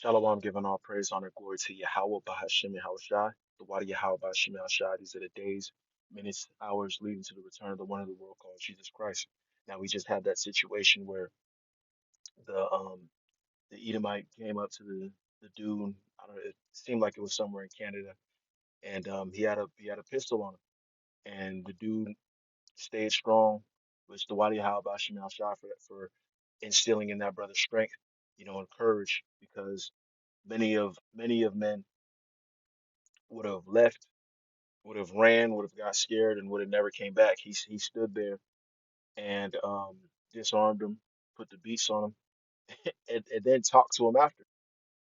Shalom, giving all praise, honor, glory to Yahweh, Bahashem, Yahushai, the Wadi Yahweh, Bahashem, Yahushai. These are the days, minutes, hours leading to the return of the one of the world called Jesus Christ. Now, we just had that situation where the Edomite came up to the dude. I don't know, it seemed like it was somewhere in Canada, and he had a pistol on him, and the dude stayed strong, which the Wadi Yahweh, Bahashem, Yahushai for instilling in that brother's strength, and courage, because many of men would have left, would have ran, would have got scared, and would have never came back. He stood there and disarmed him, put the beats on him, and then talked to him after.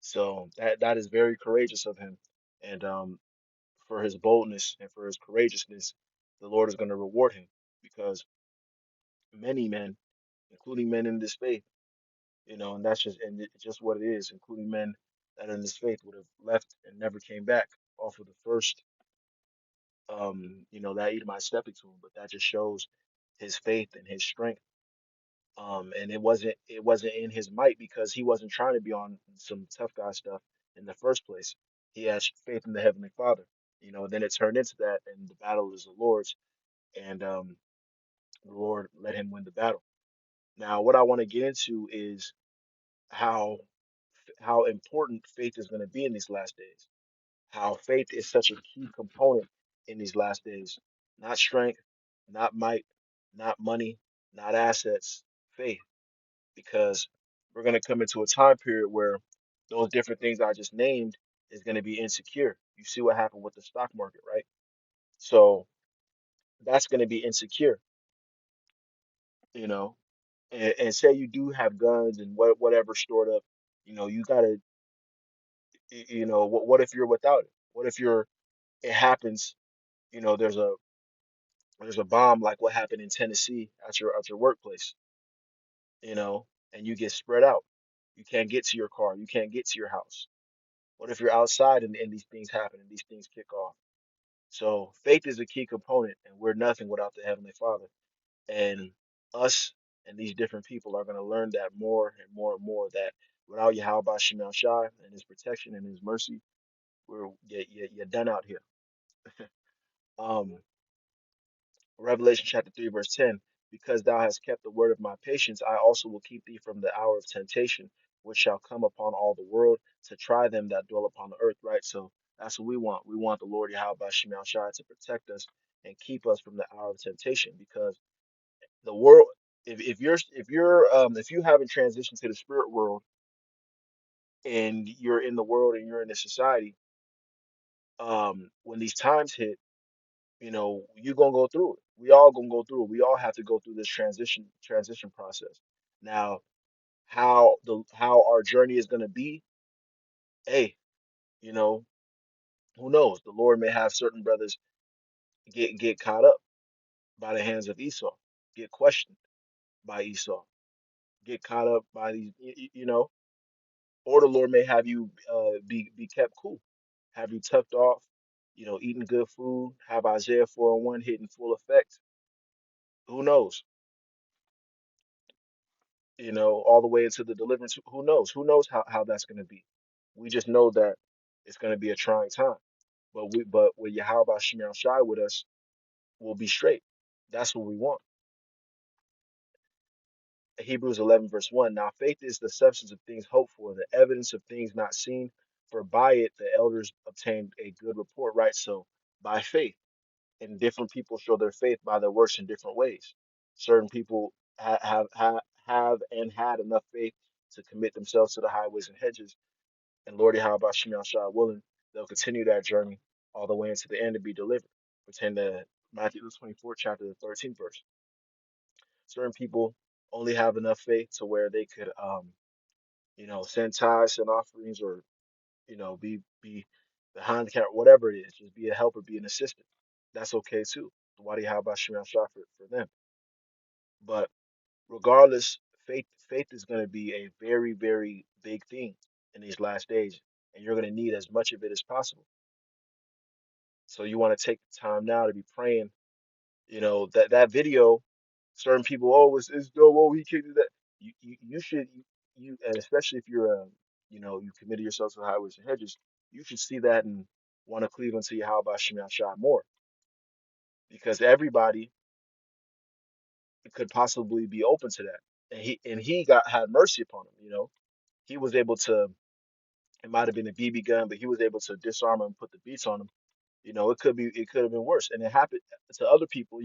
So that is very courageous of him, and for his boldness and for his courageousness, the Lord is going to reward him, because many men, including men in this faith, and it's just what it is, including men that are in this faith would have left and never came back off of the first that Edomite stepping to him, but that just shows his faith and his strength. And it wasn't in his might, because he wasn't trying to be on some tough guy stuff in the first place. He has faith in the Heavenly Father. Then it turned into that, and the battle is the Lord's, and the Lord let him win the battle. Now, what I want to get into is how how important faith is going to be in these last days. How faith is such a key component in these last days. Not strength, not might, not money, not assets, faith. Because we're going to come into a time period where those different things I just named is going to be insecure. You see what happened with the stock market, right? So that's going to be insecure, you know. And say you do have guns and whatever stored up, you got to, what if you're without it? What if it happens, there's a bomb like what happened in Tennessee at your workplace, you know, and you get spread out. You can't get to your car. You can't get to your house. What if you're outside and these things happen and these things kick off? So faith is a key component, and we're nothing without the Heavenly Father. And us and these different people are going to learn that more and more and more, that without Yahweh Shemel Shai and His protection and His mercy, you're done out here. Um, Revelation chapter 3, verse 10, because thou hast kept the word of my patience, I also will keep thee from the hour of temptation, which shall come upon all the world to try them that dwell upon the earth, right? So that's what we want. We want the Lord Yahweh Shemel Shai to protect us and keep us from the hour of temptation, because the world, if you haven't transitioned to the spirit world and you're in the world and you're in the society, when these times hit, you're gonna go through it. We all gonna go through it. We all have to go through this transition process. Now, how our journey is gonna be, hey, you know, who knows? The Lord may have certain brothers get caught up by the hands of Esau, get questioned by Esau, get caught up by these, or the Lord may have you be kept cool, have you tucked off, eating good food, have Isaiah 4:1 hitting full effect. Who knows? All the way into the deliverance. Who knows? Who knows how that's going to be? We just know that it's going to be a trying time. But with Yahweh Shemel Shai with us, we'll be straight. That's what we want. Hebrews 11, verse 1. Now faith is the substance of things hoped for, the evidence of things not seen. For by it the elders obtained a good report, right? So by faith, and different people show their faith by their works in different ways. Certain people have and had enough faith to commit themselves to the highways and hedges. And Lord Yahweh Shemel Shah willing, they'll continue that journey all the way into the end to be delivered. Pertain to Matthew the 24th chapter, the 13th verse. Certain people only have enough faith to where they could, send tithes and offerings, or, be the handicap, whatever it is, just be a helper, be an assistant. That's okay too. Wadi Yahweh Shemel Shah for them. But regardless, faith is going to be a very, very big thing in these last days, and you're going to need as much of it as possible. So you want to take the time now to be praying. That video, certain people, oh, it's dope, oh, he kicked it. That you should, and especially if you're you committed yourself to the highways and hedges, you should see that and want to cleave unto Yahweh Shem Shah more, because everybody could possibly be open to that. And he got had mercy upon him. He was able to. It might have been a BB gun, but he was able to disarm him and put the beats on him. It could have been worse, and it happened to other people.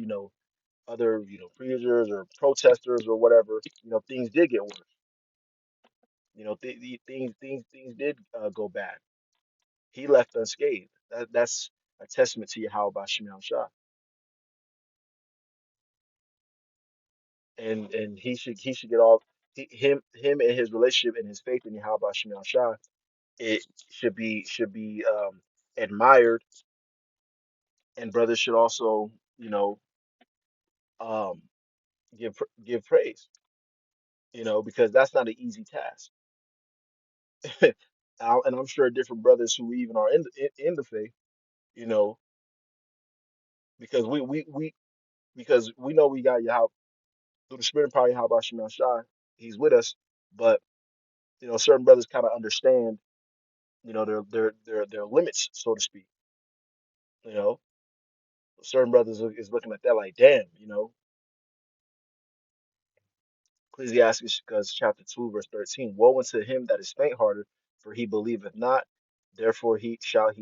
Other preachers or protesters or whatever. Things did get worse. Things did go bad. He left unscathed. That's a testament to Yahweh Bashim Shah, and he should get all him and his relationship and his faith in Yahweh Bashim Shah. It should be admired, and brothers should also um give praise, because that's not an easy task. And I'm sure different brothers who even are in the faith, you know, because we know we got Yahweh through the Spirit and power of Yahweh Shema Shai, He's with us. But certain brothers kind of understand, their limits, so to speak. You know, certain brothers is looking at that like, damn, Ecclesiastes chapter 2 verse 13. Woe unto him that is faint-hearted, for he believeth not, therefore he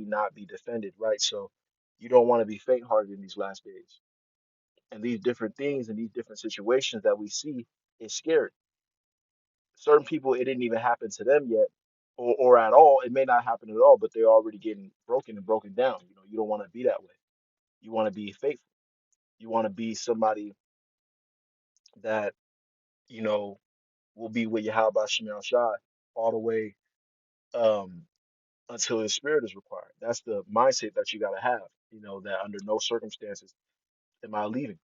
not be defended. Right. So you don't want to be faint-hearted in these last days. And these different things and these different situations that we see is scary. Certain people, it didn't even happen to them yet, or at all. It may not happen at all, but they're already getting broken and broken down. You don't want to be that way. You want to be faithful. You want to be somebody that, you know, will be with Yahweh Shemel Shai all the way um, until his spirit is required. That's the mindset that you got to have, that under no circumstances am I leaving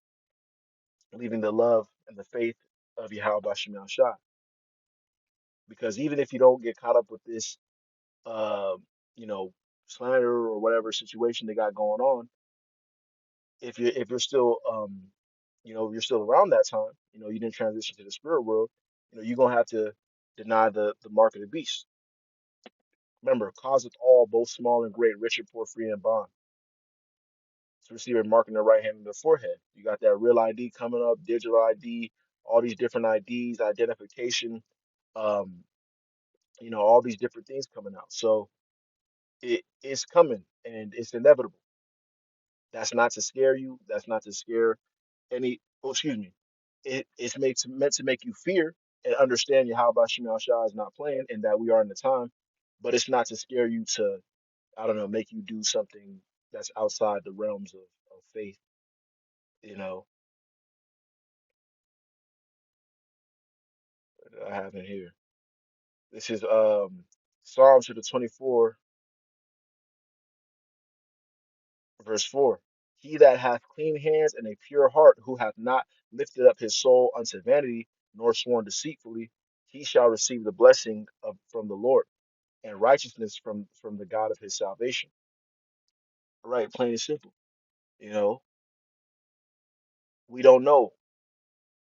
the love and the faith of Yahweh Shemel Shai. Because even if you don't get caught up with this, uh, you know, slander or whatever situation they got going on, if you're still, you're still around that time, you didn't transition to the spirit world, you're gonna have to deny the mark of the beast. Remember, causeth all, both small and great, rich and poor, free and bond, to receive a mark in the right hand and the forehead. You got that real ID coming up, digital ID, all these different IDs, identification, um, all these different things coming out. So it's coming and it's inevitable. That's not to scare you. That's not to scare any. Oh, excuse me. It's meant to make you fear and understand Yahweh Shema Shah is not playing and that we are in the time, but it's not to scare you to, I don't know, make you do something that's outside the realms of faith. You know, that I have in here. This is Psalms to the 24 verse 4. He that hath clean hands and a pure heart, who hath not lifted up his soul unto vanity, nor sworn deceitfully, he shall receive the blessing from the Lord, and righteousness from the God of his salvation. Right, plain and simple. You know, we don't know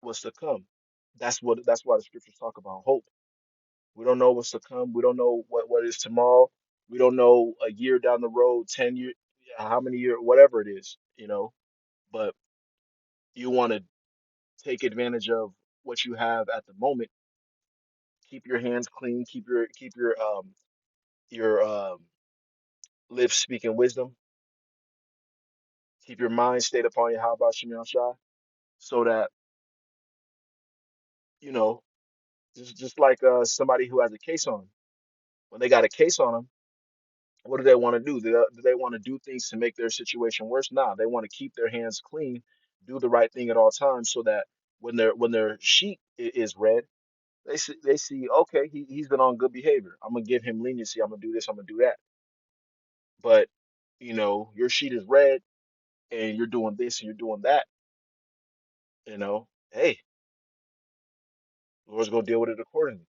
what's to come. That's why the scriptures talk about hope. We don't know what's to come. We don't know what is tomorrow. We don't know a year down the road, 10 years, how many years, whatever it is, but you want to take advantage of what you have at the moment. Keep your hands clean. Keep your lips speaking wisdom. Keep your mind stayed upon Yahweh Shem Shai, so that you know just like somebody who has a case on them. When they got a case on them, what do they want to do? Do they want to do things to make their situation worse? Nah, they want to keep their hands clean, do the right thing at all times, so that when their sheet is read, they see, okay, he's been on good behavior. I'm gonna give him leniency. I'm gonna do this. I'm gonna do that. But your sheet is red and you're doing this and you're doing that. Hey, the Lord's gonna deal with it accordingly.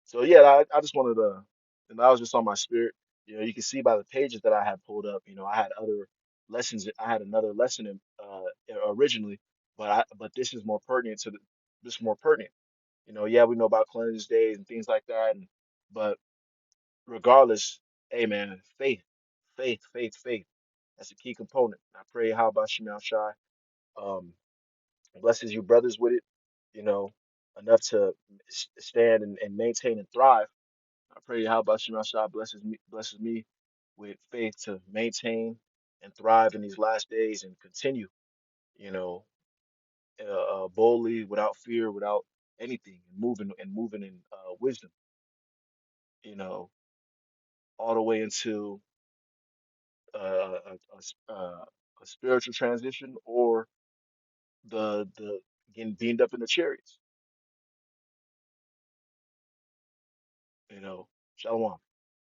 So yeah, I just wanted to, and that was just on my spirit. You can see by the pages that I had pulled up. I had other lessons. I had another lesson originally, but this is more pertinent to the. This is more pertinent. Yeah, we know about cleansing days and things like that, But regardless, hey man, faith. That's a key component. I pray how about Shemal Shai blesses you brothers with it, you know, enough to stand and maintain and thrive. I pray how about Shemal Shai blesses me with faith to maintain and thrive in these last days and continue, you know, boldly, without fear, without anything, and moving in wisdom, you know, all the way into a spiritual transition or the getting beamed up in the chariots, you know. Shalom.